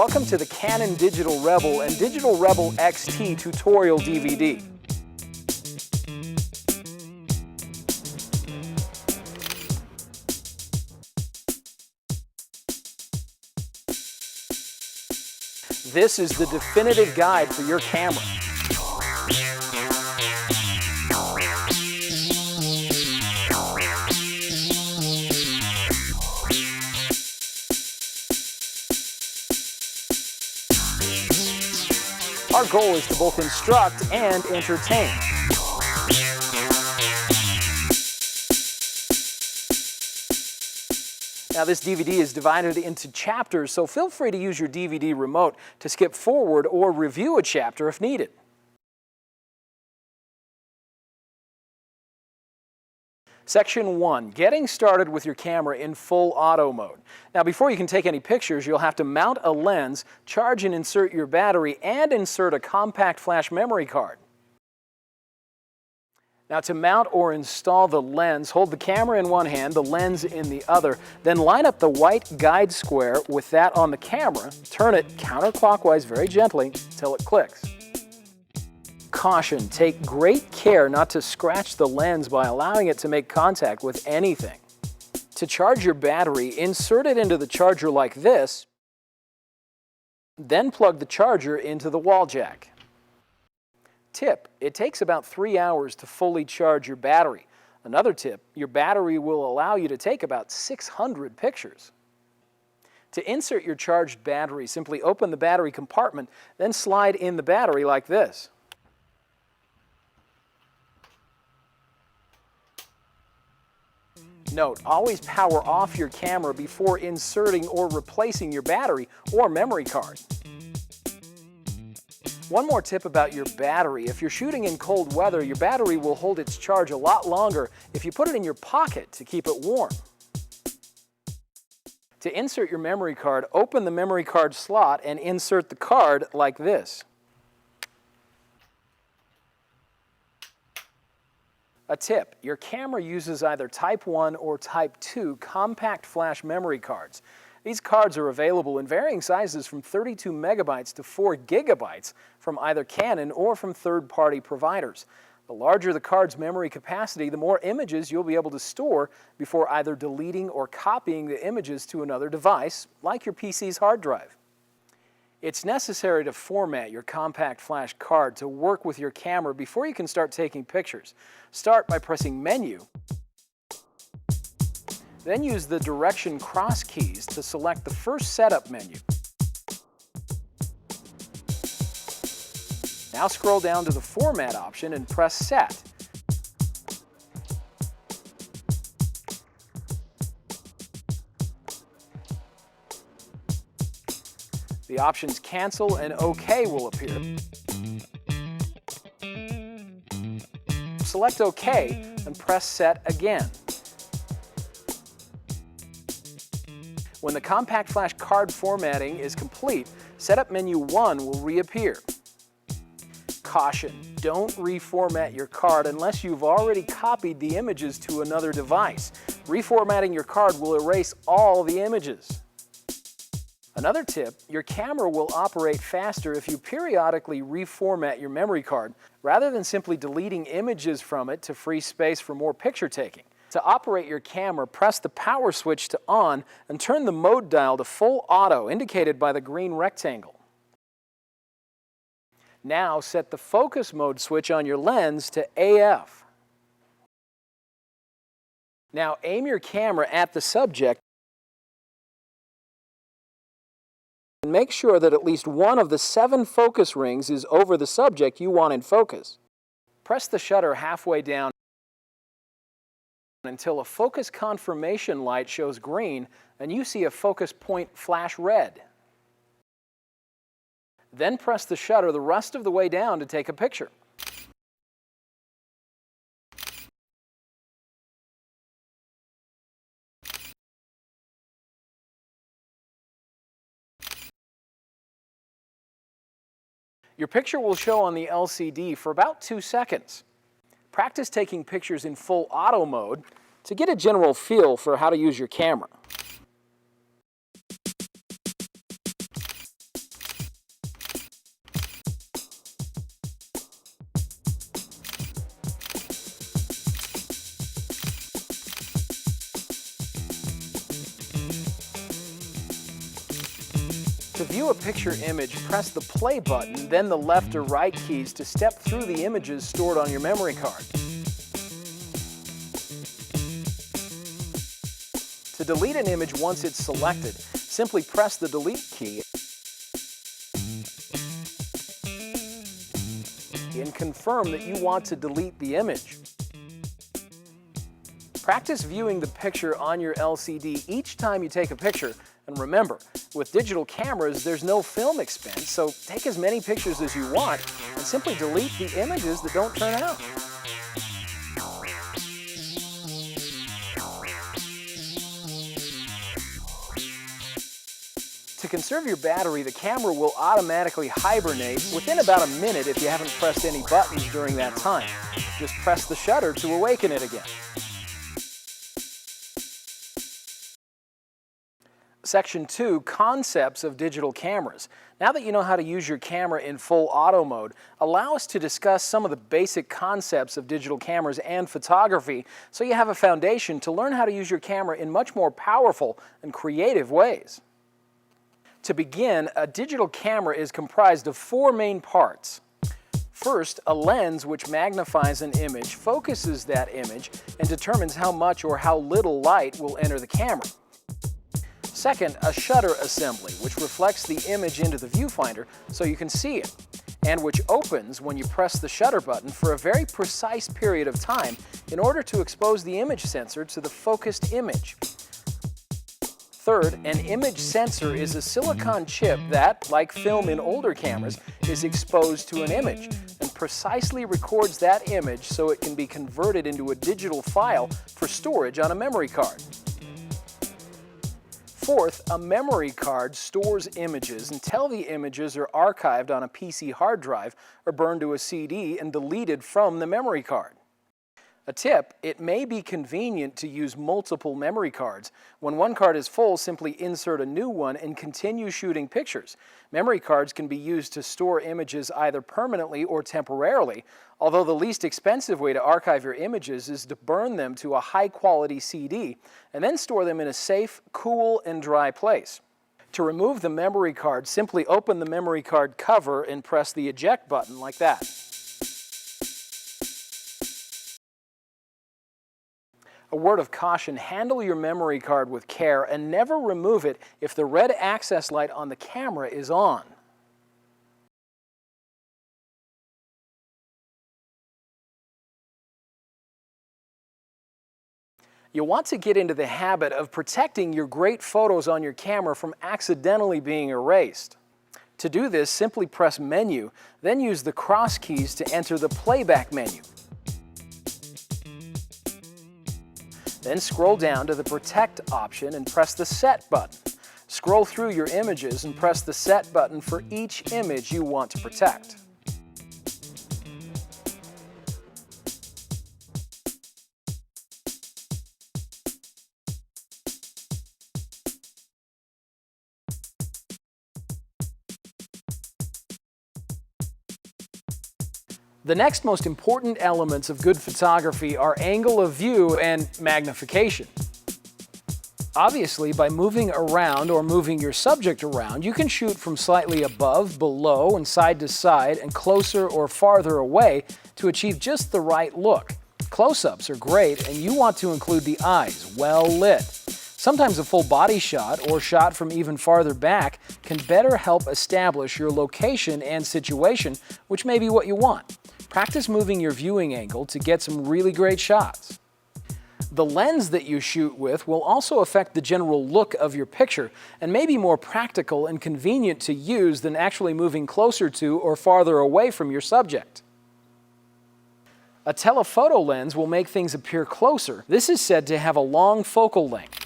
Welcome to the Canon Digital Rebel and Digital Rebel XT tutorial DVD. This is the definitive guide for your camera. Our goal is to both instruct and entertain. Now this DVD is divided into chapters, so feel free to use your DVD remote to skip forward or review a chapter if needed. Section 1, getting started with your camera in full auto mode. Now before you can take any pictures, you'll have to mount a lens, charge and insert your battery, and insert a compact flash memory card. Now to mount or install the lens, hold the camera in one hand, the lens in the other, then line up the white guide square with that on the camera, turn it counterclockwise very gently until it clicks. Caution, take great care not to scratch the lens by allowing it to make contact with anything. To charge your battery, insert it into the charger like this, then plug the charger into the wall jack. Tip, it takes about 3 hours to fully charge your battery. Another tip, your battery will allow you to take about 600 pictures. To insert your charged battery, simply open the battery compartment, then slide in the battery like this. Note, always power off your camera before inserting or replacing your battery or memory card. One more tip about your battery. If you're shooting in cold weather, your battery will hold its charge a lot longer if you put it in your pocket to keep it warm. To insert your memory card, open the memory card slot and insert the card like this. A tip, your camera uses either Type 1 or Type 2 compact flash memory cards. These cards are available in varying sizes from 32 megabytes to 4 gigabytes from either Canon or from third-party providers. The larger the card's memory capacity, the more images you'll be able to store before either deleting or copying the images to another device, like your PC's hard drive. It's necessary to format your compact flash card to work with your camera before you can start taking pictures. Start by pressing Menu, then use the direction cross keys to select the first setup menu. Now scroll down to the Format option and press Set. The options Cancel and OK will appear. Select OK and press Set again. When the compact flash card formatting is complete, Setup Menu 1 will reappear. Caution, don't reformat your card unless you've already copied the images to another device. Reformatting your card will erase all the images. Another tip, your camera will operate faster if you periodically reformat your memory card rather than simply deleting images from it to free space for more picture taking. To operate your camera, press the power switch to on and turn the mode dial to full auto, indicated by the green rectangle. Now set the focus mode switch on your lens to AF. Now aim your camera at the subject and make sure that at least one of the 7 focus rings is over the subject you want in focus. Press the shutter halfway down until a focus confirmation light shows green and you see a focus point flash red. Then press the shutter the rest of the way down to take a picture. Your picture will show on the LCD for about 2 seconds. Practice taking pictures in full auto mode to get a general feel for how to use your camera. To view a picture image, press the play button, then the left or right keys to step through the images stored on your memory card. To delete an image once it's selected, simply press the delete key and confirm that you want to delete the image. Practice viewing the picture on your LCD each time you take a picture, and remember, with digital cameras there's no film expense, so take as many pictures as you want and simply delete the images that don't turn out. To conserve your battery, the camera will automatically hibernate within about a minute if you haven't pressed any buttons during that time. Just press the shutter to awaken it again. Section 2, Concepts of Digital Cameras. Now that you know how to use your camera in full auto mode, allow us to discuss some of the basic concepts of digital cameras and photography so you have a foundation to learn how to use your camera in much more powerful and creative ways. To begin, a digital camera is comprised of 4 main parts. First, a lens which magnifies an image, focuses that image, and determines how much or how little light will enter the camera. Second, a shutter assembly, which reflects the image into the viewfinder so you can see it, and which opens when you press the shutter button for a very precise period of time in order to expose the image sensor to the focused image. Third, an image sensor is a silicon chip that, like film in older cameras, is exposed to an image and precisely records that image so it can be converted into a digital file for storage on a memory card. Fourth, a memory card stores images until the images are archived on a PC hard drive or burned to a CD and deleted from the memory card. A tip: it may be convenient to use multiple memory cards. When one card is full, simply insert a new one and continue shooting pictures. Memory cards can be used to store images either permanently or temporarily, although the least expensive way to archive your images is to burn them to a high-quality CD and then store them in a safe, cool, and dry place. To remove the memory card, simply open the memory card cover and press the eject button like that. A word of caution: handle your memory card with care and never remove it if the red access light on the camera is on. You'll want to get into the habit of protecting your great photos on your camera from accidentally being erased. To do this, simply press Menu, then use the cross keys to enter the Playback menu. Then scroll down to the Protect option and press the Set button. Scroll through your images and press the Set button for each image you want to protect. The next most important elements of good photography are angle of view and magnification. Obviously, by moving around or moving your subject around, you can shoot from slightly above, below, and side to side, and closer or farther away to achieve just the right look. Close-ups are great, and you want to include the eyes, well lit. Sometimes a full body shot or shot from even farther back can better help establish your location and situation, which may be what you want. Practice moving your viewing angle to get some really great shots. The lens that you shoot with will also affect the general look of your picture and may be more practical and convenient to use than actually moving closer to or farther away from your subject. A telephoto lens will make things appear closer. This is said to have a long focal length.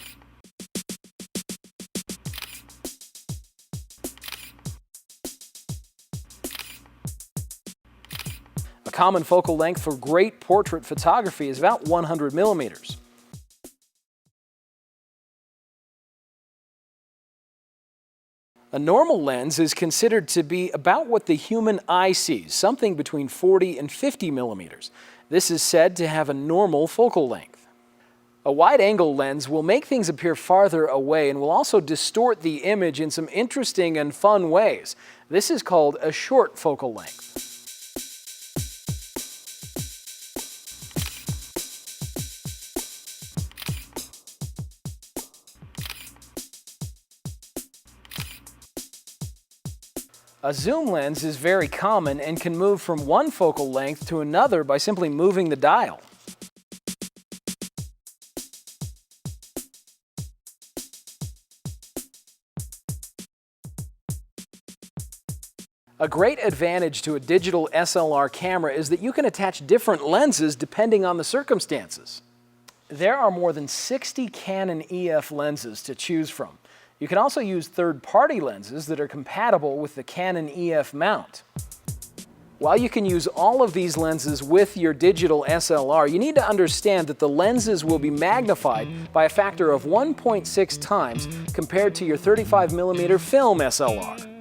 A common focal length for great portrait photography is about 100 millimeters. A normal lens is considered to be about what the human eye sees, something between 40 and 50 millimeters. This is said to have a normal focal length. A wide-angle lens will make things appear farther away and will also distort the image in some interesting and fun ways. This is called a short focal length. A zoom lens is very common and can move from one focal length to another by simply moving the dial. A great advantage to a digital SLR camera is that you can attach different lenses depending on the circumstances. There are more than 60 Canon EF lenses to choose from. You can also use third-party lenses that are compatible with the Canon EF mount. While you can use all of these lenses with your digital SLR, you need to understand that the lenses will be magnified by a factor of 1.6 times compared to your 35mm film SLR.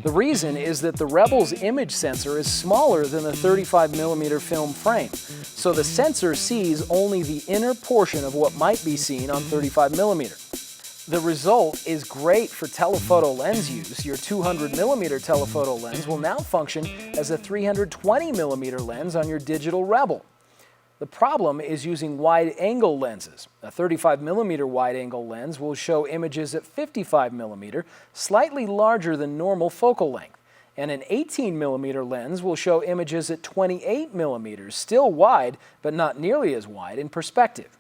The reason is that the Rebel's image sensor is smaller than the 35mm film frame, so the sensor sees only the inner portion of what might be seen on 35mm. The result is great for telephoto lens use. Your 200mm telephoto lens will now function as a 320mm lens on your digital Rebel. The problem is using wide-angle lenses. A 35mm wide-angle lens will show images at 55mm, slightly larger than normal focal length, and an 18mm lens will show images at 28mm, still wide, but not nearly as wide in perspective.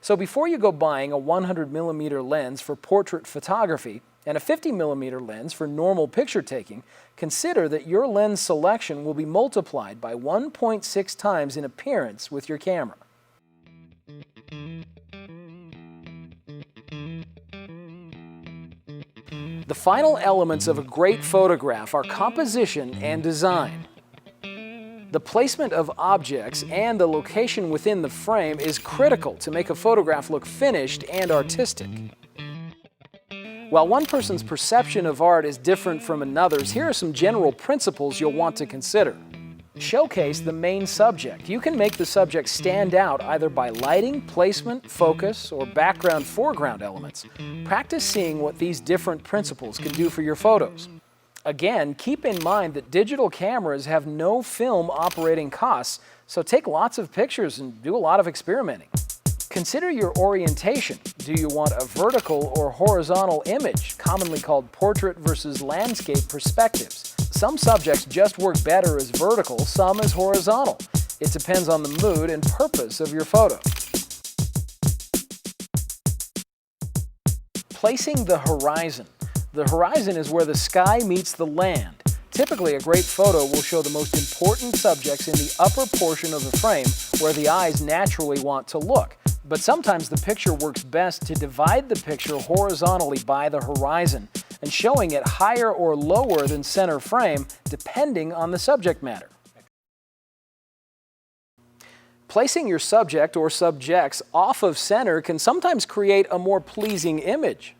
So before you go buying a 100mm lens for portrait photography and a 50mm lens for normal picture taking, consider that your lens selection will be multiplied by 1.6 times in appearance with your camera. The final elements of a great photograph are composition and design. The placement of objects and the location within the frame is critical to make a photograph look finished and artistic. While one person's perception of art is different from another's, here are some general principles you'll want to consider. Showcase the main subject. You can make the subject stand out either by lighting, placement, focus, or background-foreground elements. Practice seeing what these different principles can do for your photos. Again, keep in mind that digital cameras have no film operating costs, so take lots of pictures and do a lot of experimenting. Consider your orientation. Do you want a vertical or horizontal image, commonly called portrait versus landscape perspectives? Some subjects just work better as vertical, some as horizontal. It depends on the mood and purpose of your photo. Placing the horizon. The horizon is where the sky meets the land. Typically, a great photo will show the most important subjects in the upper portion of the frame where the eyes naturally want to look. But sometimes the picture works best to divide the picture horizontally by the horizon and showing it higher or lower than center frame depending on the subject matter. Placing your subject or subjects off of center can sometimes create a more pleasing image.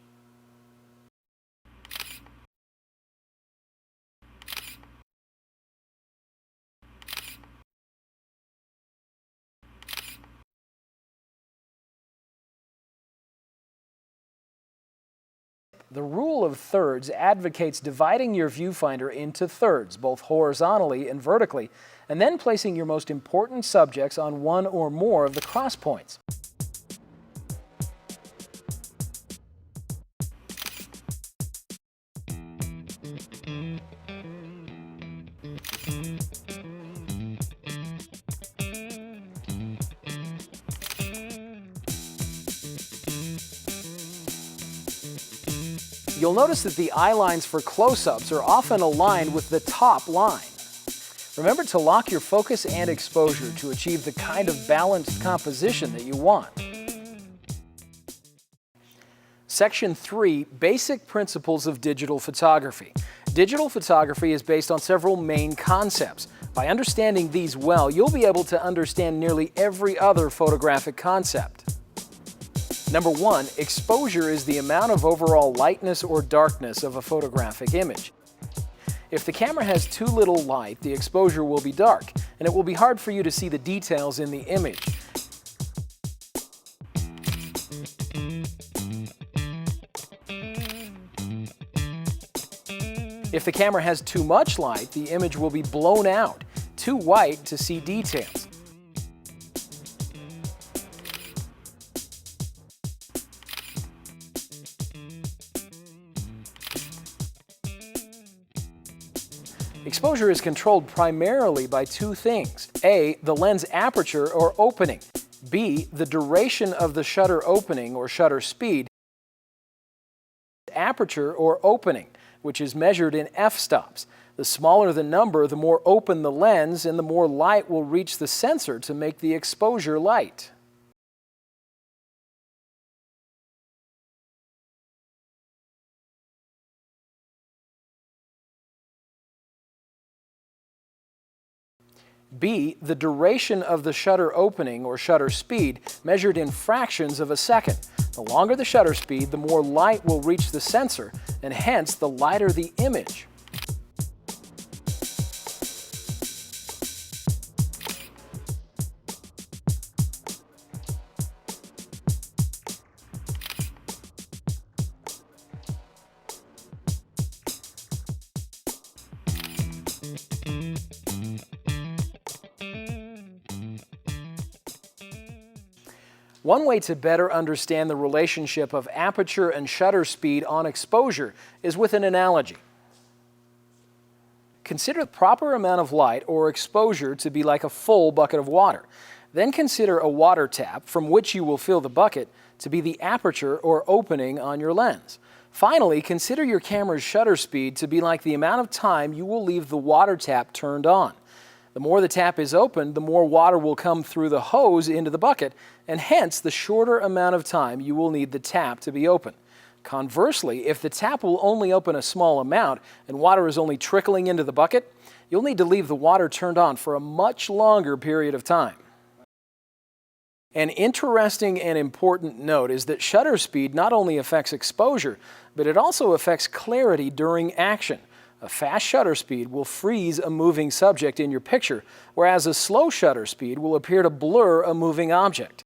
The rule of thirds advocates dividing your viewfinder into thirds, both horizontally and vertically, and then placing your most important subjects on one or more of the cross points. You'll notice that the eye lines for close-ups are often aligned with the top line. Remember to lock your focus and exposure to achieve the kind of balanced composition that you want. Section 3, Basic Principles of Digital Photography. Digital photography is based on several main concepts. By understanding these well, you'll be able to understand nearly every other photographic concept. Number 1, exposure is the amount of overall lightness or darkness of a photographic image. If the camera has too little light, the exposure will be dark, and it will be hard for you to see the details in the image. If the camera has too much light, the image will be blown out, too white to see details. Exposure is controlled primarily by two things: A, the lens aperture or opening; B, the duration of the shutter opening or shutter speed. Aperture or opening, which is measured in f-stops. The smaller the number, the more open the lens and the more light will reach the sensor to make the exposure light. B, the duration of the shutter opening or shutter speed, measured in fractions of a second. The longer the shutter speed, the more light will reach the sensor, and hence the lighter the image. One way to better understand the relationship of aperture and shutter speed on exposure is with an analogy. Consider the proper amount of light or exposure to be like a full bucket of water. Then consider a water tap from which you will fill the bucket to be the aperture or opening on your lens. Finally, consider your camera's shutter speed to be like the amount of time you will leave the water tap turned on. The more the tap is opened, the more water will come through the hose into the bucket, and hence the shorter amount of time you will need the tap to be open. Conversely, if the tap will only open a small amount and water is only trickling into the bucket, you'll need to leave the water turned on for a much longer period of time. An interesting and important note is that shutter speed not only affects exposure, but it also affects clarity during action. A fast shutter speed will freeze a moving subject in your picture, whereas a slow shutter speed will appear to blur a moving object.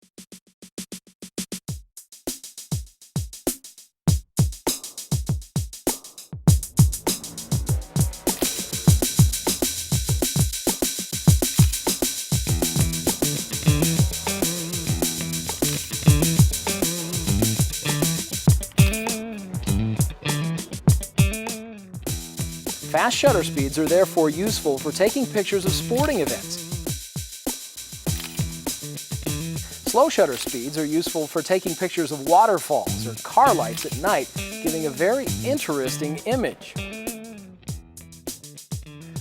Fast shutter speeds are therefore useful for taking pictures of sporting events. Slow shutter speeds are useful for taking pictures of waterfalls or car lights at night, giving a very interesting image.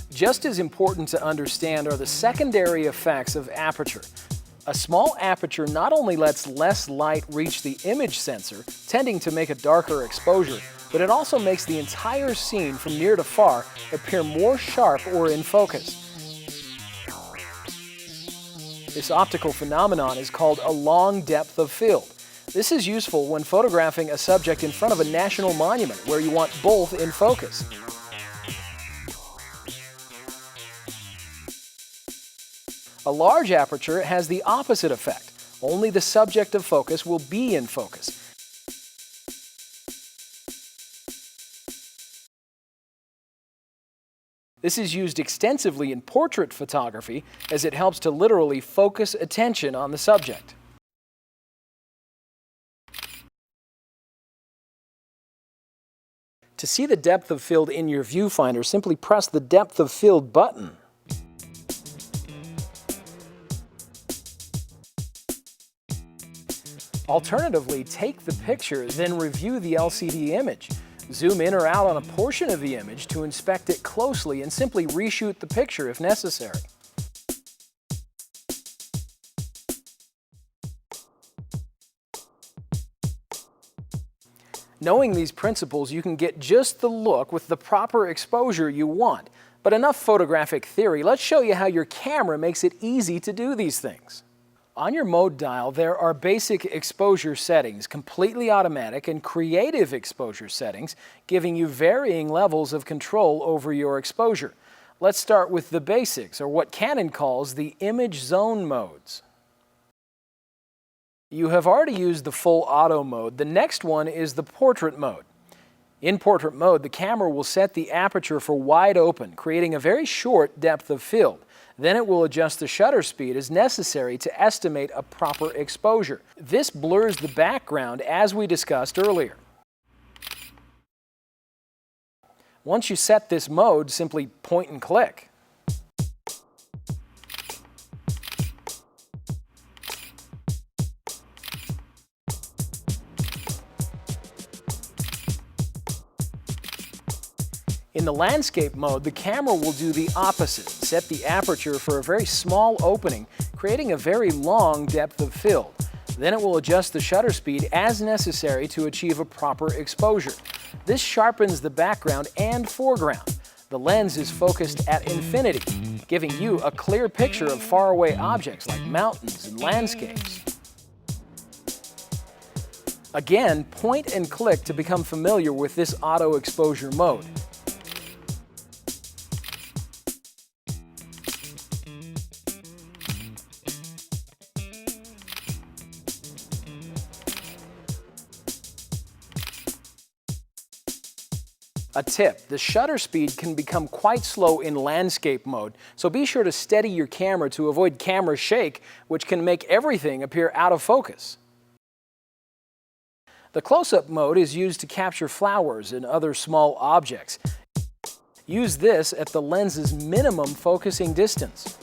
Just as important to understand are the secondary effects of aperture. A small aperture not only lets less light reach the image sensor, tending to make a darker exposure, but it also makes the entire scene from near to far appear more sharp or in focus. This optical phenomenon is called a long depth of field. This is useful when photographing a subject in front of a national monument where you want both in focus. A large aperture has the opposite effect. Only the subject of focus will be in focus. This is used extensively in portrait photography as it helps to literally focus attention on the subject. To see the depth of field in your viewfinder, simply press the depth of field button. Alternatively, take the picture, then review the LCD image. Zoom in or out on a portion of the image to inspect it closely and simply reshoot the picture if necessary. Knowing these principles, you can get just the look with the proper exposure you want. But enough photographic theory, let's show you how your camera makes it easy to do these things. On your mode dial, there are basic exposure settings, completely automatic, and creative exposure settings, giving you varying levels of control over your exposure. Let's start with the basics, or what Canon calls the image zone modes. You have already used the full auto mode. The next one is the portrait mode. In portrait mode, the camera will set the aperture for wide open, creating a very short depth of field. Then it will adjust the shutter speed as necessary to estimate a proper exposure. This blurs the background as we discussed earlier. Once you set this mode, simply point and click. In the landscape mode, the camera will do the opposite, set the aperture for a very small opening, creating a very long depth of field. Then it will adjust the shutter speed as necessary to achieve a proper exposure. This sharpens the background and foreground. The lens is focused at infinity, giving you a clear picture of faraway objects like mountains and landscapes. Again, point and click to become familiar with this auto exposure mode. A tip, the shutter speed can become quite slow in landscape mode, so be sure to steady your camera to avoid camera shake, which can make everything appear out of focus. The close-up mode is used to capture flowers and other small objects. Use this at the lens's minimum focusing distance.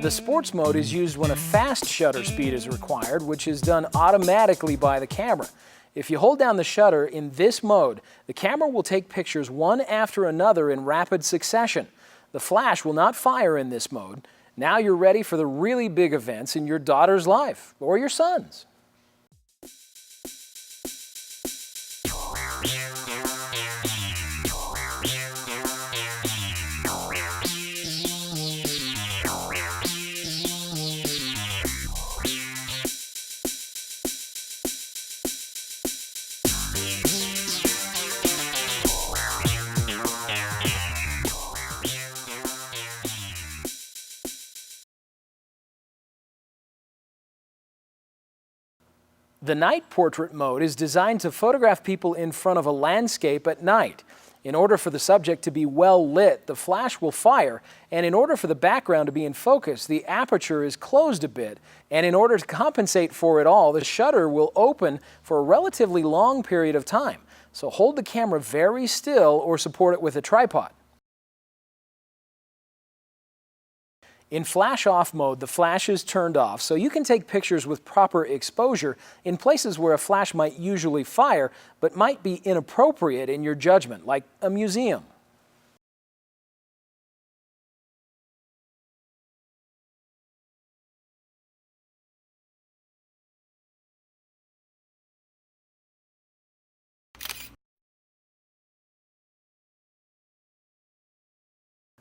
The sports mode is used when a fast shutter speed is required, which is done automatically by the camera. If you hold down the shutter in this mode, the camera will take pictures one after another in rapid succession. The flash will not fire in this mode. Now you're ready for the really big events in your daughter's life, or your son's. The night portrait mode is designed to photograph people in front of a landscape at night. In order for the subject to be well lit, the flash will fire, and in order for the background to be in focus, the aperture is closed a bit, and in order to compensate for it all, the shutter will open for a relatively long period of time. So hold the camera very still or support it with a tripod. In flash-off mode, the flash is turned off, so you can take pictures with proper exposure in places where a flash might usually fire, but might be inappropriate in your judgment, like a museum.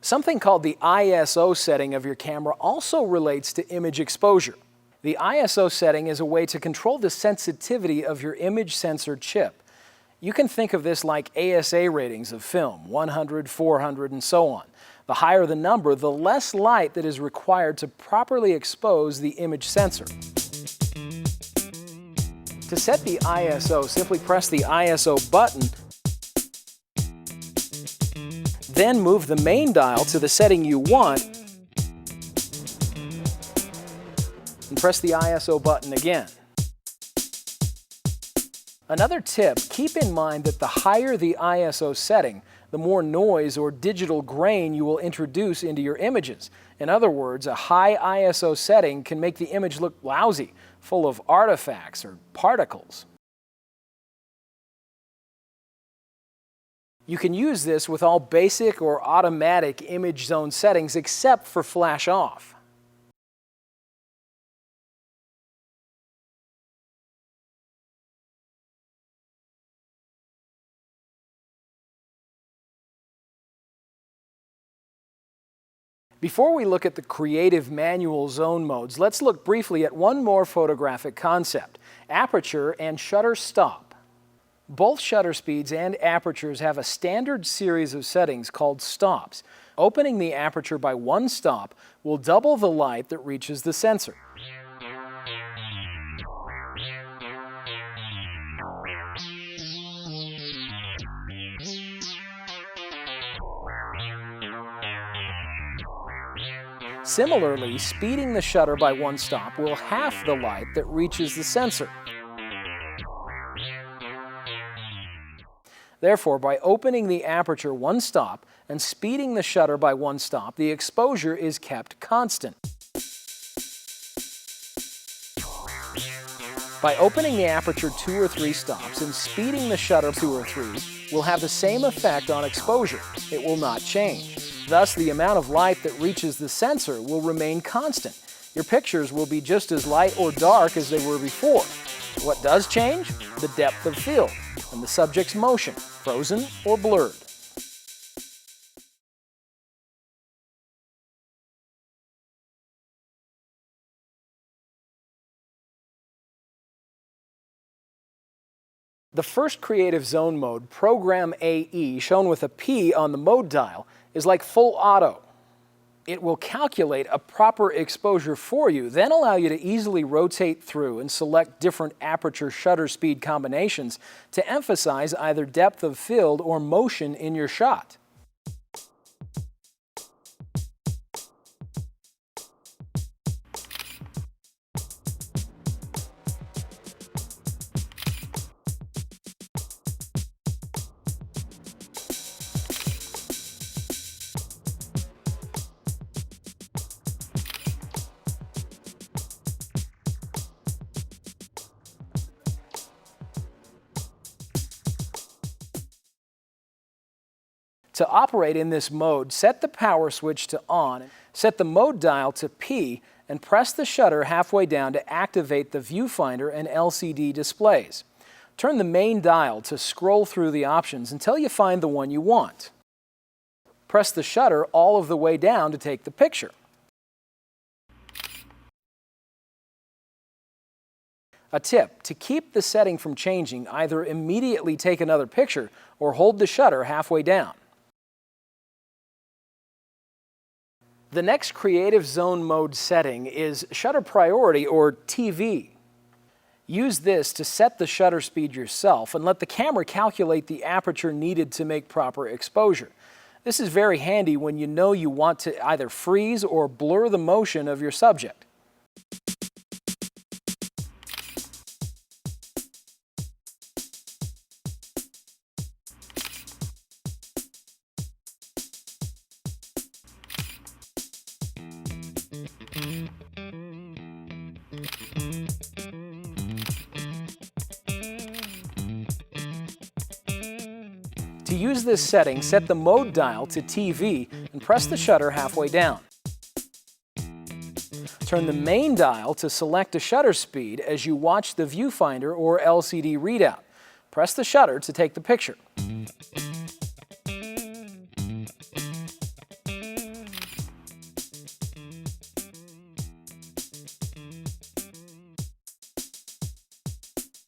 Something called the ISO setting of your camera also relates to image exposure. The ISO setting is a way to control the sensitivity of your image sensor chip. You can think of this like ASA ratings of film, 100, 400, and so on. The higher the number, the less light that is required to properly expose the image sensor. To set the ISO, simply press the ISO button, then move the main dial to the setting you want and press the ISO button again. Another tip, keep in mind that the higher the ISO setting, the more noise or digital grain you will introduce into your images. In other words, a high ISO setting can make the image look lousy, full of artifacts or particles. You can use this with all basic or automatic image zone settings except for flash off. Before we look at the creative manual zone modes, let's look briefly at one more photographic concept: aperture and shutter stop. Both shutter speeds and apertures have a standard series of settings called stops. Opening the aperture by one stop will double the light that reaches the sensor. Similarly, speeding the shutter by one stop will half the light that reaches the sensor. Therefore, by opening the aperture one stop and speeding the shutter by one stop, the exposure is kept constant. By opening the aperture 2 or 3 stops and speeding the shutter 2 or 3 will have the same effect on exposure. It will not change. Thus, the amount of light that reaches the sensor will remain constant. Your pictures will be just as light or dark as they were before. What does change? The depth of field and the subject's motion, frozen or blurred. The first creative zone mode, Program AE, shown with a P on the mode dial, is like full auto. It will calculate a proper exposure for you, then allow you to easily rotate through and select different aperture shutter speed combinations to emphasize either depth of field or motion in your shot. To operate in this mode, set the power switch to on, set the mode dial to P, and press the shutter halfway down to activate the viewfinder and LCD displays. Turn the main dial to scroll through the options until you find the one you want. Press the shutter all of the way down to take the picture. A tip: to keep the setting from changing, either immediately take another picture or hold the shutter halfway down. The next creative zone mode setting is shutter priority, or TV. Use this to set the shutter speed yourself and let the camera calculate the aperture needed to make proper exposure. This is very handy when you know you want to either freeze or blur the motion of your subject. To use this setting, set the mode dial to TV and press the shutter halfway down. Turn the main dial to select a shutter speed as you watch the viewfinder or LCD readout. Press the shutter to take the picture.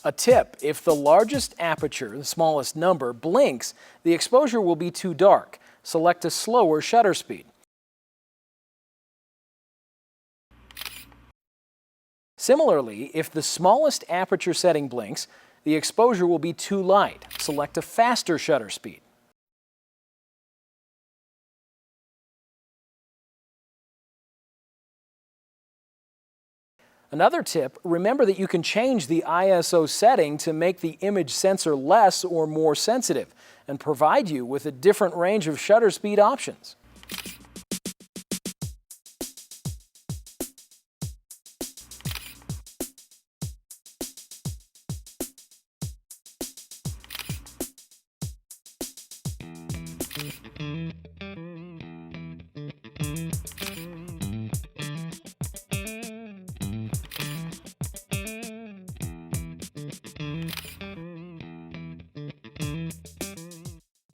A tip: if the largest aperture, the smallest number, blinks, the exposure will be too dark. Select a slower shutter speed. Similarly, if the smallest aperture setting blinks, the exposure will be too light. Select a faster shutter speed. Another tip: remember that you can change the ISO setting to make the image sensor less or more sensitive and provide you with a different range of shutter speed options.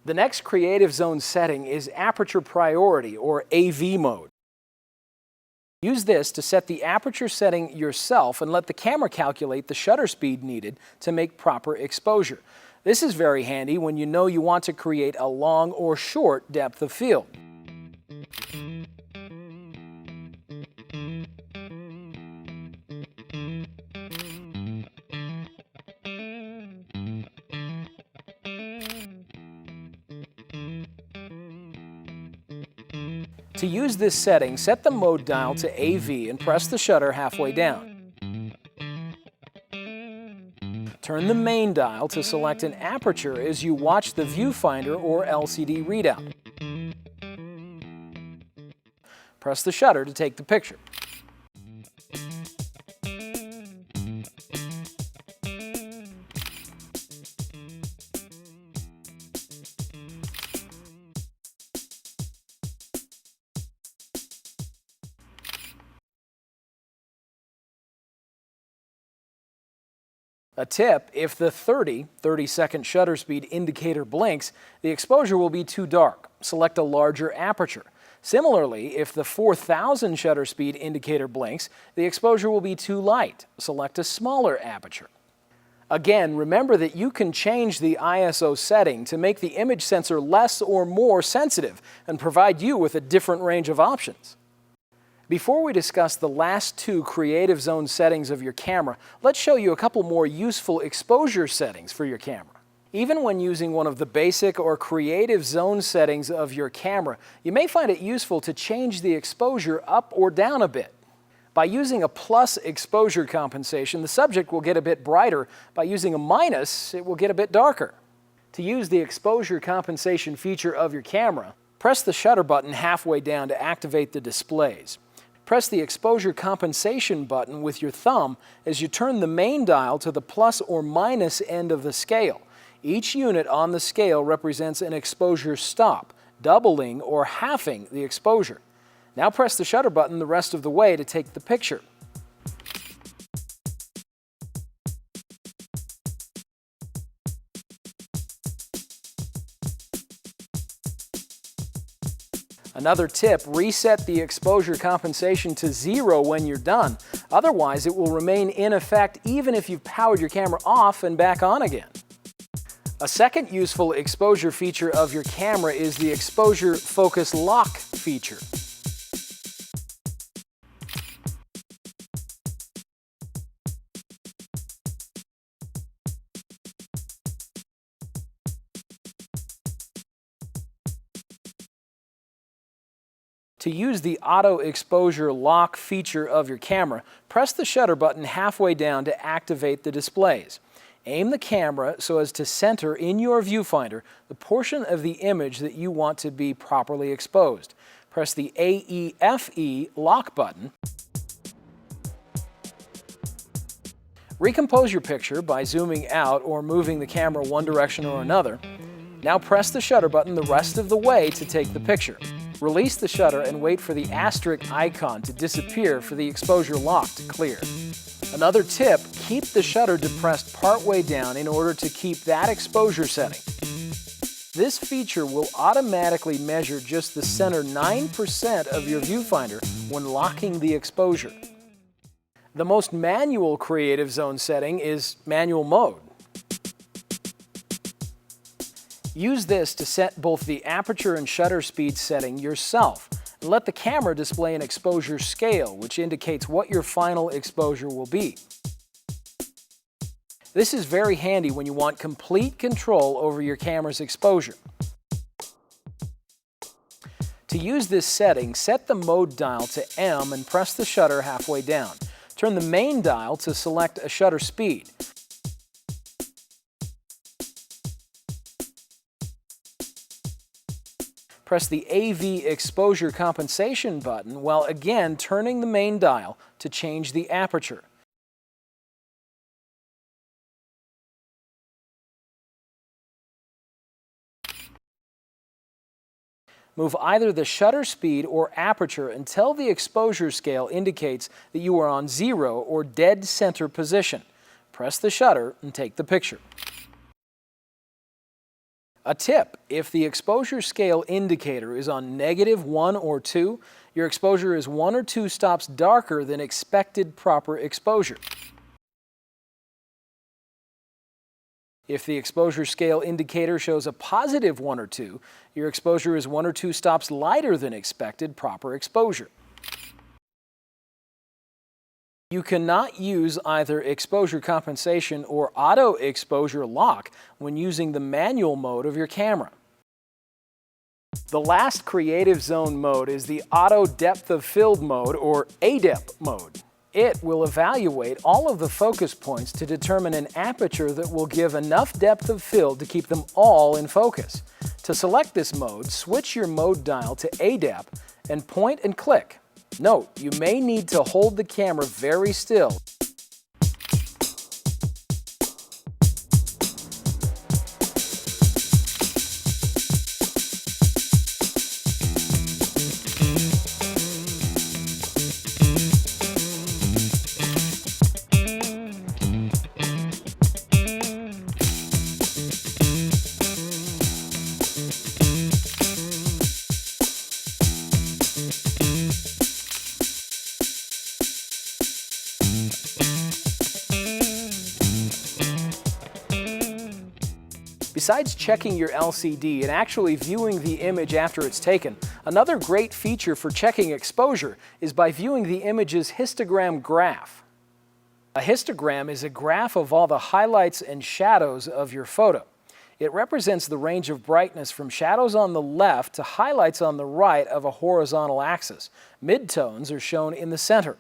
The next creative zone setting is aperture priority, or AV mode. Use this to set the aperture setting yourself and let the camera calculate the shutter speed needed to make proper exposure. This is very handy when you know you want to create a long or short depth of field. To use this setting, set the mode dial to AV and press the shutter halfway down. Turn the main dial to select an aperture as you watch the viewfinder or LCD readout. Press the shutter to take the picture. A tip: if the 30-second shutter speed indicator blinks, the exposure will be too dark. Select a larger aperture. Similarly, if the 4000 shutter speed indicator blinks, the exposure will be too light. Select a smaller aperture. Again, remember that you can change the ISO setting to make the image sensor less or more sensitive and provide you with a different range of options. Before we discuss the last two creative zone settings of your camera, let's show you a couple more useful exposure settings for your camera. Even when using one of the basic or creative zone settings of your camera, you may find it useful to change the exposure up or down a bit. By using a plus exposure compensation, the subject will get a bit brighter. By using a minus, it will get a bit darker. To use the exposure compensation feature of your camera, press the shutter button halfway down to activate the displays. Press the exposure compensation button with your thumb as you turn the main dial to the plus or minus end of the scale. Each unit on the scale represents an exposure stop, doubling or halving the exposure. Now press the shutter button the rest of the way to take the picture. Another tip: reset the exposure compensation to 0 when you're done. Otherwise, it will remain in effect even if you've powered your camera off and back on again. A second useful exposure feature of your camera is the exposure focus lock feature. To use the auto exposure lock feature of your camera, press the shutter button halfway down to activate the displays. Aim the camera so as to center in your viewfinder the portion of the image that you want to be properly exposed. Press the AEFE lock button. Recompose your picture by zooming out or moving the camera one direction or another. Now press the shutter button the rest of the way to take the picture. Release the shutter and wait for the asterisk icon to disappear for the exposure lock to clear. Another tip: keep the shutter depressed partway down in order to keep that exposure setting. This feature will automatically measure just the center 9% of your viewfinder when locking the exposure. The most manual creative zone setting is manual mode. Use this to set both the aperture and shutter speed setting yourself, and let the camera display an exposure scale, which indicates what your final exposure will be. This is very handy when you want complete control over your camera's exposure. To use this setting, set the mode dial to M and press the shutter halfway down. Turn the main dial to select a shutter speed. Press the AV exposure compensation button while again turning the main dial to change the aperture. Move either the shutter speed or aperture until the exposure scale indicates that you are on 0 or dead center position. Press the shutter and take the picture. A tip: if the exposure scale indicator is on -1 or 2, your exposure is 1 or 2 stops darker than expected proper exposure. If the exposure scale indicator shows a +1 or 2, your exposure is 1 or 2 stops lighter than expected proper exposure. You cannot use either exposure compensation or auto exposure lock when using the manual mode of your camera. The last creative zone mode is the auto depth of field mode, or ADEP mode. It will evaluate all of the focus points to determine an aperture that will give enough depth of field to keep them all in focus. To select this mode, switch your mode dial to ADEP and point and click. Note, you may need to hold the camera very still. Besides checking your LCD and actually viewing the image after it's taken, another great feature for checking exposure is by viewing the image's histogram graph. A histogram is a graph of all the highlights and shadows of your photo. It represents the range of brightness from shadows on the left to highlights on the right of a horizontal axis. Midtones are shown in the center.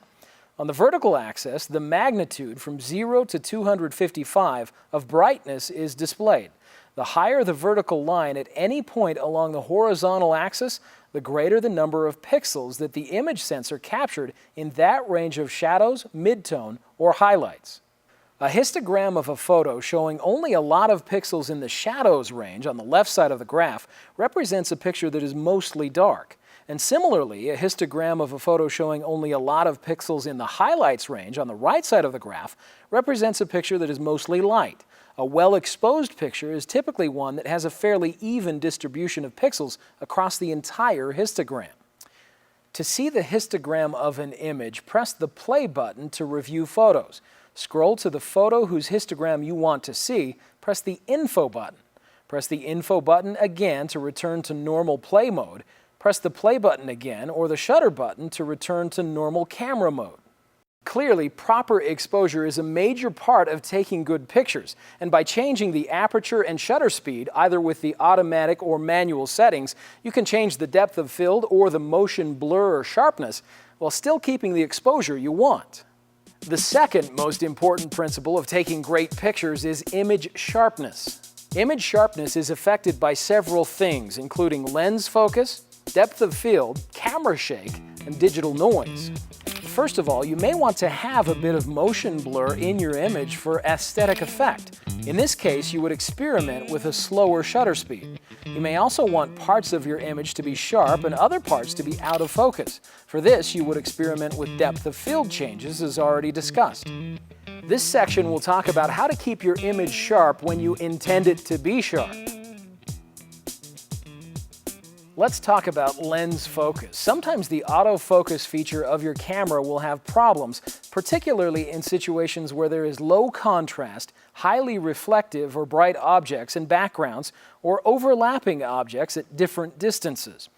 On the vertical axis, the magnitude from 0 to 255 of brightness is displayed. The higher the vertical line at any point along the horizontal axis, the greater the number of pixels that the image sensor captured in that range of shadows, midtone, or highlights. A histogram of a photo showing only a lot of pixels in the shadows range on the left side of the graph represents a picture that is mostly dark. And similarly, a histogram of a photo showing only a lot of pixels in the highlights range on the right side of the graph represents a picture that is mostly light. A well-exposed picture is typically one that has a fairly even distribution of pixels across the entire histogram. To see the histogram of an image, press the play button to review photos. Scroll to the photo whose histogram you want to see, press the Info button. Press the Info button again to return to normal play mode. Press the play button again or the shutter button to return to normal camera mode. Clearly, proper exposure is a major part of taking good pictures, and by changing the aperture and shutter speed, either with the automatic or manual settings, you can change the depth of field or the motion blur or sharpness while still keeping the exposure you want. The second most important principle of taking great pictures is image sharpness. Image sharpness is affected by several things, including lens focus, depth of field, camera shake, and digital noise. First of all, you may want to have a bit of motion blur in your image for aesthetic effect. In this case, you would experiment with a slower shutter speed. You may also want parts of your image to be sharp and other parts to be out of focus. For this, you would experiment with depth of field changes, as already discussed. This section will talk about how to keep your image sharp when you intend it to be sharp. Let's talk about lens focus. Sometimes the autofocus feature of your camera will have problems, particularly in situations where there is low contrast, highly reflective or bright objects and backgrounds, or overlapping objects at different distances.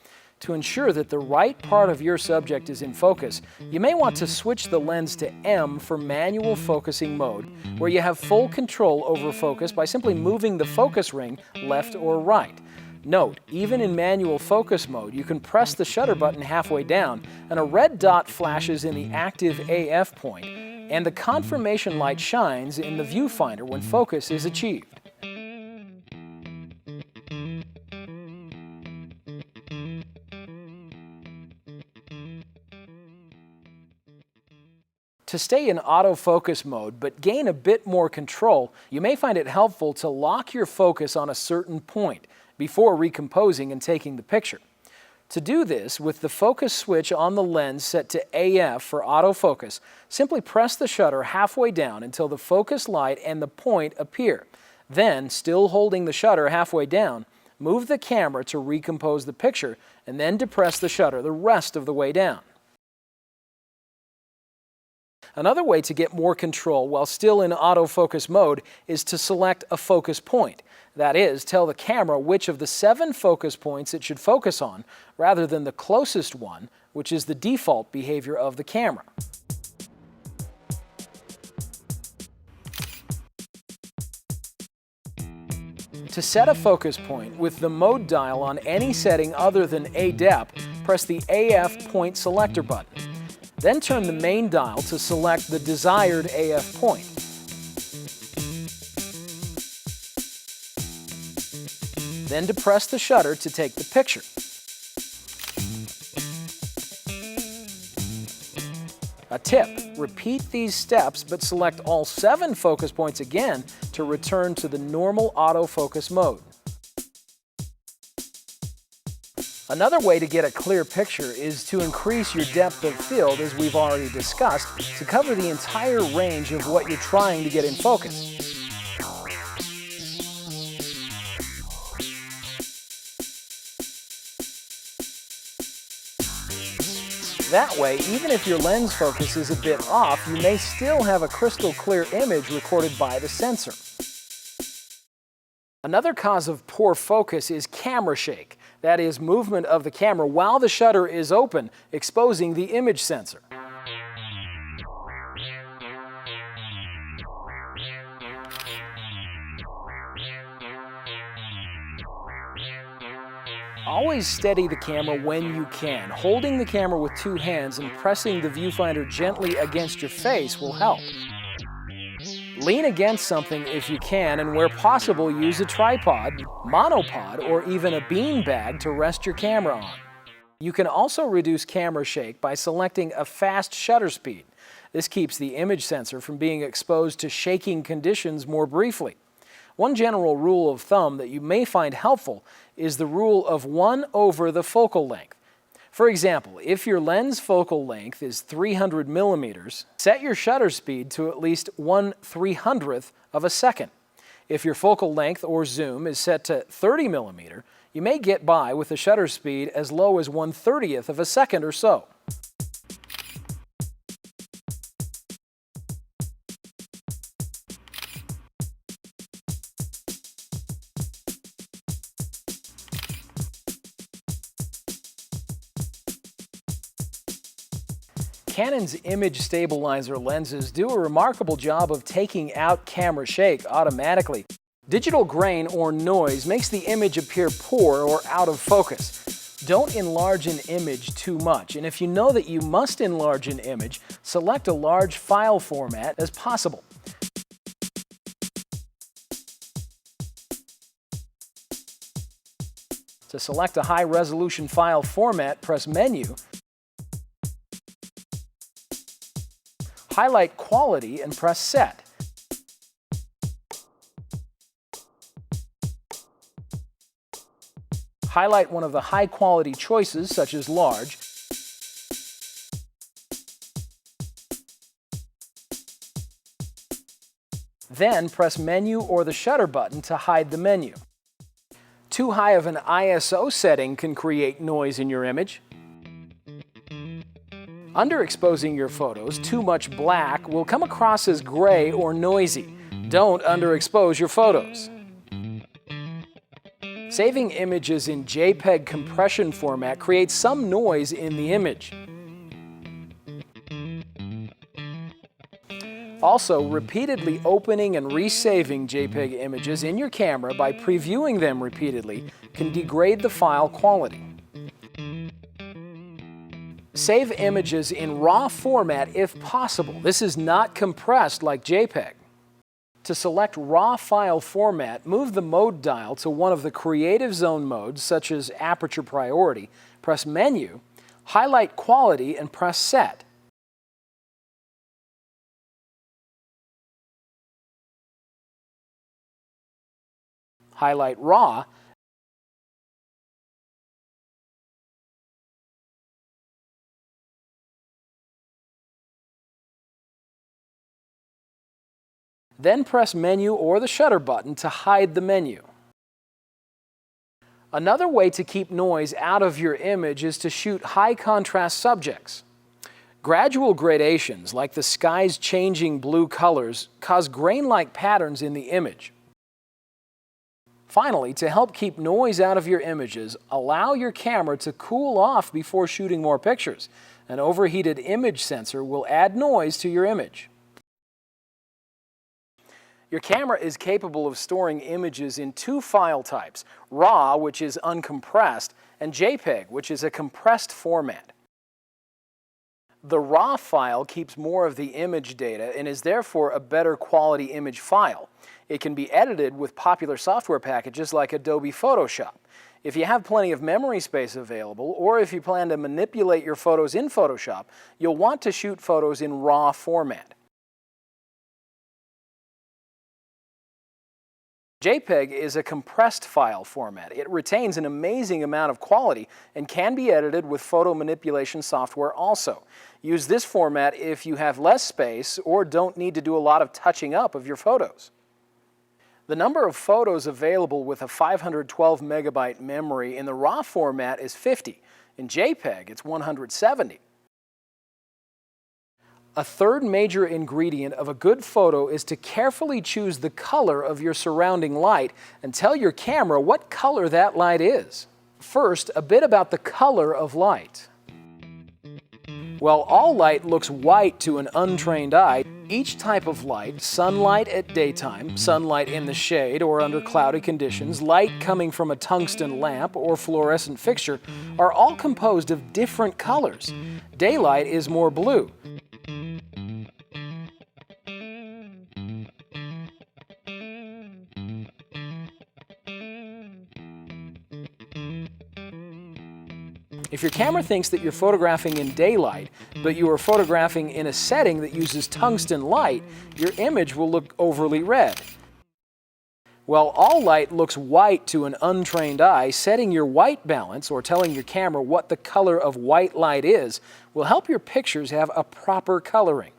To ensure that the right part of your subject is in focus, you may want to switch the lens to M for manual focusing mode, where you have full control over focus by simply moving the focus ring left or right. Note, even in manual focus mode, you can press the shutter button halfway down and a red dot flashes in the active AF point, and the confirmation light shines in the viewfinder when focus is achieved. To stay in autofocus mode but gain a bit more control, you may find it helpful to lock your focus on a certain point before recomposing and taking the picture. To do this, with the focus switch on the lens set to AF for autofocus, simply press the shutter halfway down until the focus light and the point appear. Then, still holding the shutter halfway down, move the camera to recompose the picture and then depress the shutter the rest of the way down. Another way to get more control while still in autofocus mode is to select a focus point. That is, tell the camera which of the 7 focus points it should focus on, rather than the closest one, which is the default behavior of the camera. To set a focus point with the mode dial on any setting other than ADEP, press the AF point selector button. Then turn the main dial to select the desired AF point. Then depress the shutter to take the picture. A tip: repeat these steps but select all 7 focus points again to return to the normal autofocus mode. Another way to get a clear picture is to increase your depth of field, as we've already discussed, to cover the entire range of what you're trying to get in focus. That way, even if your lens focus is a bit off, you may still have a crystal clear image recorded by the sensor. Another cause of poor focus is camera shake. That is, movement of the camera while the shutter is open, exposing the image sensor. Always steady the camera when you can. Holding the camera with 2 hands and pressing the viewfinder gently against your face will help. Lean against something if you can, and where possible, use a tripod, monopod, or even a bean bag to rest your camera on. You can also reduce camera shake by selecting a fast shutter speed. This keeps the image sensor from being exposed to shaking conditions more briefly. One general rule of thumb that you may find helpful is the rule of 1 over the focal length. For example, if your lens focal length is 300 millimeters, set your shutter speed to at least 1/300th of a second. If your focal length or zoom is set to 30 millimeter, you may get by with a shutter speed as low as 1/30th of a second or so. Canon's image stabilizer lenses do a remarkable job of taking out camera shake automatically. Digital grain or noise makes the image appear poor or out of focus. Don't enlarge an image too much, and if you know that you must enlarge an image, select a large file format as possible. To select a high-resolution file format, press Menu, highlight Quality, and press Set. Highlight one of the high-quality choices, such as Large. Then press Menu or the Shutter button to hide the menu. Too high of an ISO setting can create noise in your image. Underexposing your photos, too much black, will come across as gray or noisy. Don't underexpose your photos. Saving images in JPEG compression format creates some noise in the image. Also, repeatedly opening and resaving JPEG images in your camera by previewing them repeatedly can degrade the file quality. Save images in RAW format if possible. This is not compressed like JPEG. To select RAW file format, move the mode dial to one of the creative zone modes, such as aperture priority, press Menu, highlight Quality, and press Set. Highlight RAW, Then press Menu or the Shutter button to hide the menu. Another way to keep noise out of your image is to shoot high-contrast subjects. Gradual gradations, like the sky's changing blue colors, cause grain-like patterns in the image. Finally, to help keep noise out of your images, allow your camera to cool off before shooting more pictures. An overheated image sensor will add noise to your image. Your camera is capable of storing images in two file types, RAW, which is uncompressed, and JPEG, which is a compressed format. The RAW file keeps more of the image data and is therefore a better quality image file. It can be edited with popular software packages like Adobe Photoshop. If you have plenty of memory space available, or if you plan to manipulate your photos in Photoshop, you'll want to shoot photos in RAW format. JPEG is a compressed file format. It retains an amazing amount of quality and can be edited with photo manipulation software also. Use this format if you have less space or don't need to do a lot of touching up of your photos. The number of photos available with a 512 megabyte memory in the RAW format is 50. In JPEG, it's 170. A third major ingredient of a good photo is to carefully choose the color of your surrounding light and tell your camera what color that light is. First, a bit about the color of light. While all light looks white to an untrained eye, each type of light, sunlight at daytime, sunlight in the shade or under cloudy conditions, light coming from a tungsten lamp or fluorescent fixture, are all composed of different colors. Daylight is more blue. If your camera thinks that you're photographing in daylight, but you are photographing in a setting that uses tungsten light, your image will look overly red. While all light looks white to an untrained eye, setting your white balance, or telling your camera what the color of white light is, will help your pictures have a proper coloring.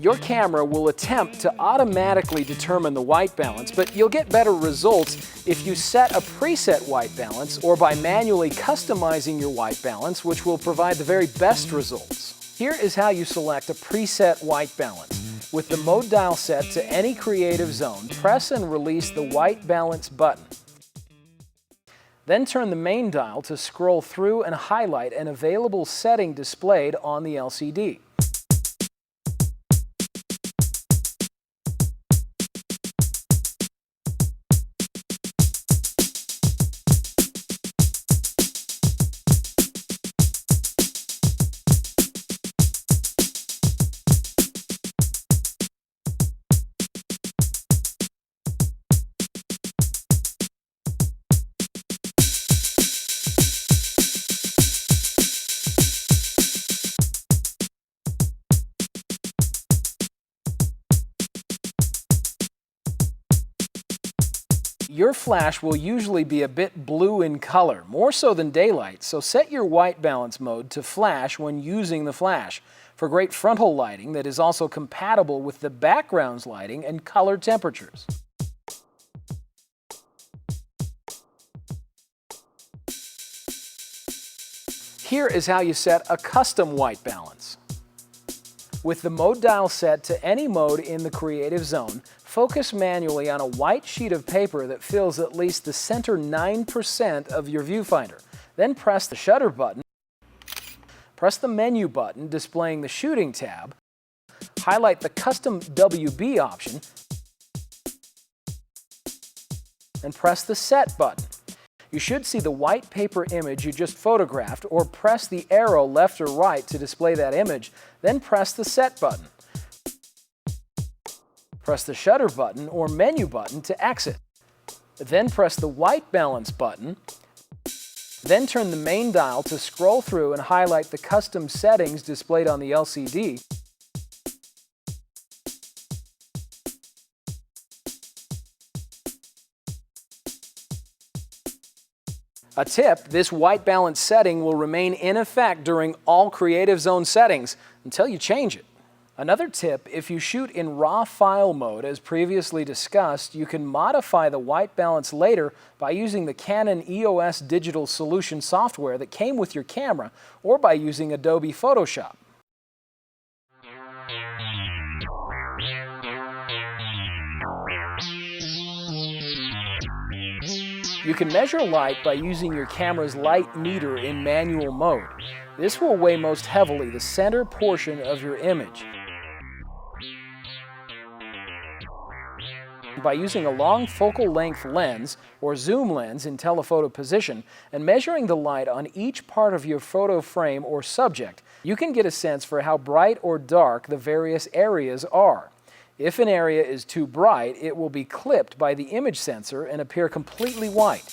Your camera will attempt to automatically determine the white balance, but you'll get better results if you set a preset white balance or by manually customizing your white balance, which will provide the very best results. Here is how you select a preset white balance. With the mode dial set to any creative zone, press and release the white balance button. Then turn the main dial to scroll through and highlight an available setting displayed on the LCD. Your flash will usually be a bit blue in color, more so than daylight, so set your white balance mode to flash when using the flash for great frontal lighting that is also compatible with the background's lighting and color temperatures. Here is how you set a custom white balance. With the mode dial set to any mode in the creative zone, focus manually on a white sheet of paper that fills at least the center 9% of your viewfinder. Then press the shutter button, press the menu button displaying the shooting tab, highlight the custom WB option, and press the set button. You should see the white paper image you just photographed, or press the arrow left or right to display that image, then press the set button. Press the shutter button or menu button to exit. Then press the white balance button. Then turn the main dial to scroll through and highlight the custom settings displayed on the LCD. A tip, this white balance setting will remain in effect during all Creative Zone settings until you change it. Another tip, if you shoot in RAW file mode as previously discussed, you can modify the white balance later by using the Canon EOS Digital Solution software that came with your camera or by using Adobe Photoshop. You can measure light by using your camera's light meter in manual mode. This will weigh most heavily the center portion of your image. By using a long focal length lens or zoom lens in telephoto position and measuring the light on each part of your photo frame or subject, you can get a sense for how bright or dark the various areas are. If an area is too bright, it will be clipped by the image sensor and appear completely white.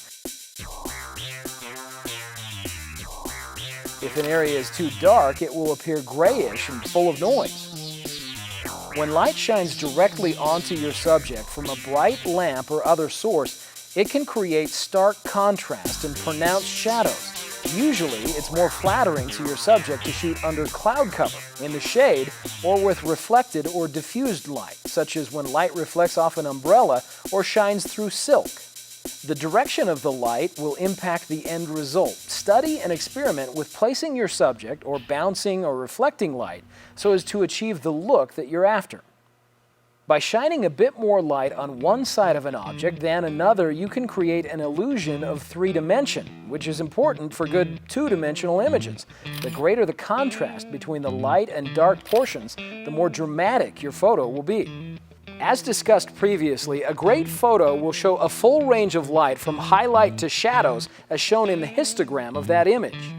If an area is too dark, it will appear grayish and full of noise. When light shines directly onto your subject from a bright lamp or other source, it can create stark contrast and pronounced shadows. Usually, it's more flattering to your subject to shoot under cloud cover, in the shade, or with reflected or diffused light, such as when light reflects off an umbrella or shines through silk. The direction of the light will impact the end result. Study and experiment with placing your subject or bouncing or reflecting light so as to achieve the look that you're after. By shining a bit more light on one side of an object than another, you can create an illusion of three-dimension, which is important for good two-dimensional images. The greater the contrast between the light and dark portions, the more dramatic your photo will be. As discussed previously, a great photo will show a full range of light from highlight to shadows as shown in the histogram of that image.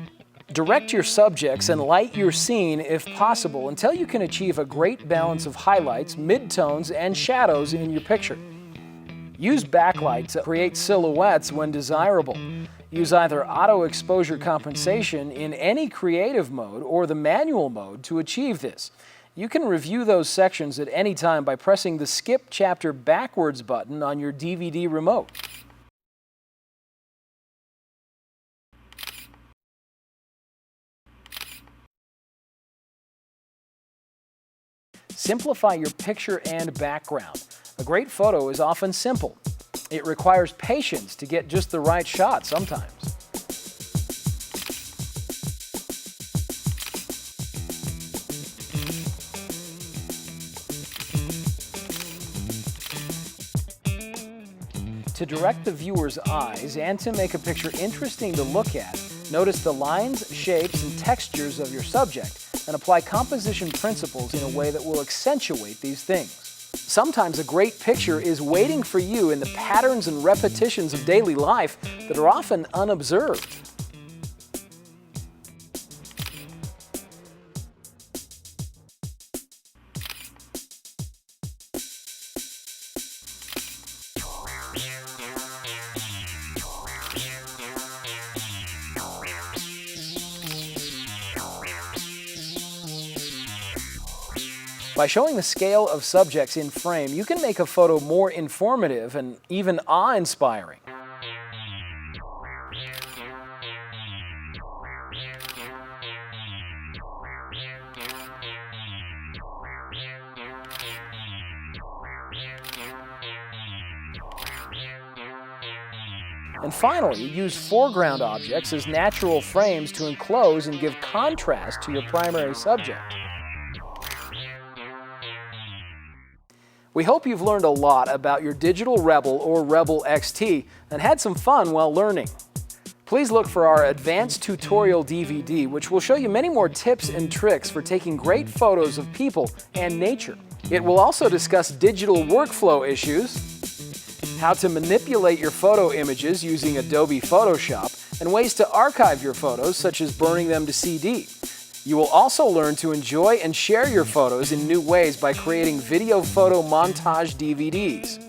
Direct your subjects and light your scene if possible until you can achieve a great balance of highlights, midtones, and shadows in your picture. Use backlight to create silhouettes when desirable. Use either auto exposure compensation in any creative mode or the manual mode to achieve this. You can review those sections at any time by pressing the Skip Chapter Backwards button on your DVD remote. Simplify your picture and background. A great photo is often simple. It requires patience to get just the right shot sometimes. To direct the viewer's eyes and to make a picture interesting to look at, notice the lines, shapes, and textures of your subject and apply composition principles in a way that will accentuate these things. Sometimes a great picture is waiting for you in the patterns and repetitions of daily life that are often unobserved. By showing the scale of subjects in frame, you can make a photo more informative and even awe-inspiring. And finally, use foreground objects as natural frames to enclose and give contrast to your primary subject. We hope you've learned a lot about your digital Rebel or Rebel XT and had some fun while learning. Please look for our Advanced Tutorial DVD, which will show you many more tips and tricks for taking great photos of people and nature. It will also discuss digital workflow issues, how to manipulate your photo images using Adobe Photoshop, and ways to archive your photos, such as burning them to CD. You will also learn to enjoy and share your photos in new ways by creating video photo montage DVDs.